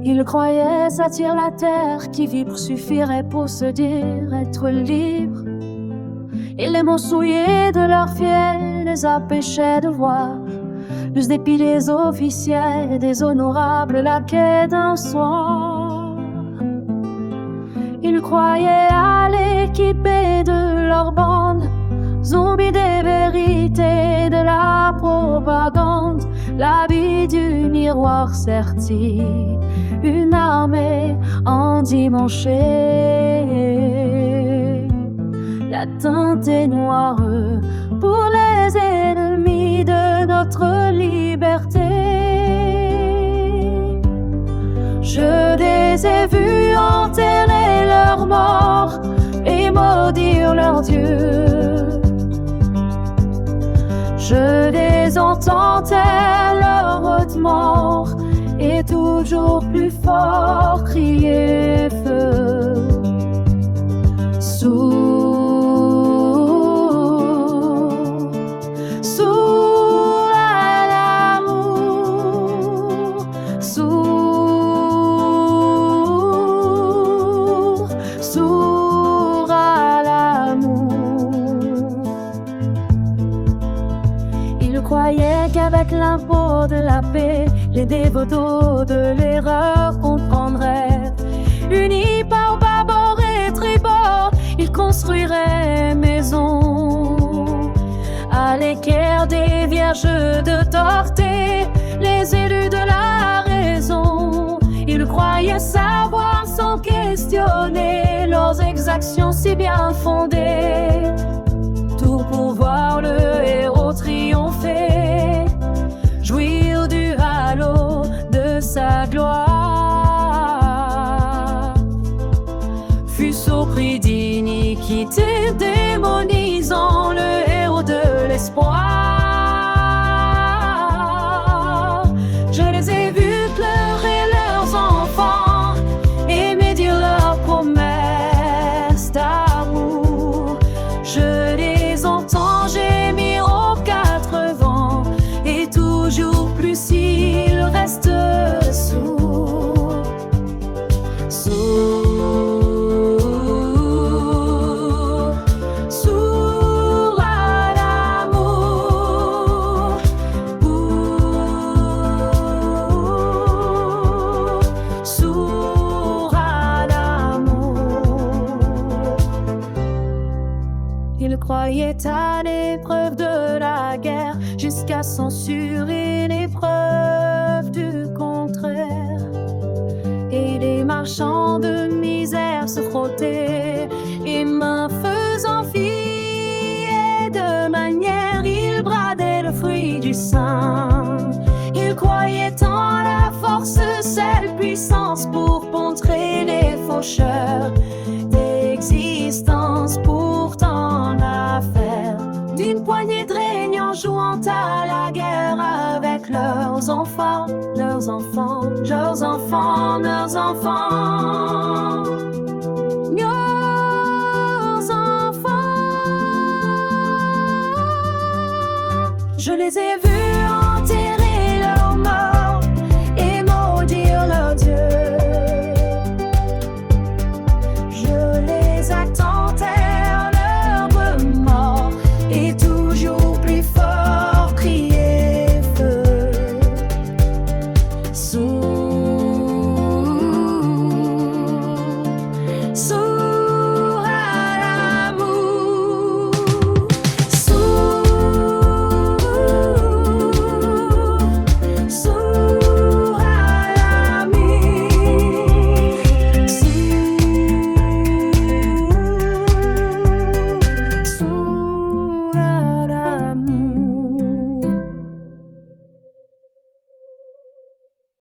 Ils croyaient s'attirer la terre qui vibre suffirait pour se dire être libre. Et les mots souillés de leur fiel les empêchaient de voir plus dépit des officiels et des honorables laquais d'un soir. Ils croyaient à l'équipée de leur bande, zombies des vérités, de la propagande, l'habit du miroir serti, une armée endimanchée. La teinte est noire pour les ennemis de notre liberté. Je les ai vus enterrer leurs morts et maudire leurs dieux. Je les entendais leur haute mort et toujours plus fort crier feu. Sourd à l'amour, sourd à l'amour. Ils croyaient qu'avec l'impôt de la paix, les dévotos de l'erreur comprendraient. Unis par bâbord et tribord, ils construiraient maison. À l'équerre des vierges de Torté, les élus de la raison, ils croyaient savoir sans questionner leurs exactions si bien fondées. Tout pour voir le héros triompher, jouir du halo de sa gloire. Fût-ce au prix d'iniquité, démonisant le héros de l'espoir. Je les ai vus pleurer leurs enfants et médire leurs promesses d'amour. Je les entends gémir aux quatre vents et toujours plus s'ils restent sourds. Sourds à l'amour, sourds à l'amour. Ils croyaient à l'épreuve de la guerre jusqu'à censurer les preuves du contraire. Et les marchands de misère se frottaient, et main faisant fi, et de manière ils bradaient le fruit du sein. Ils croyaient en la force, cette puissance pour contrer les faucheurs d'existence, pourtant l'affaire d'une poignée de régnants jouant à la guerre avec leurs enfants, leurs enfants, leurs enfants, leurs enfants, leurs enfants. Je les ai vus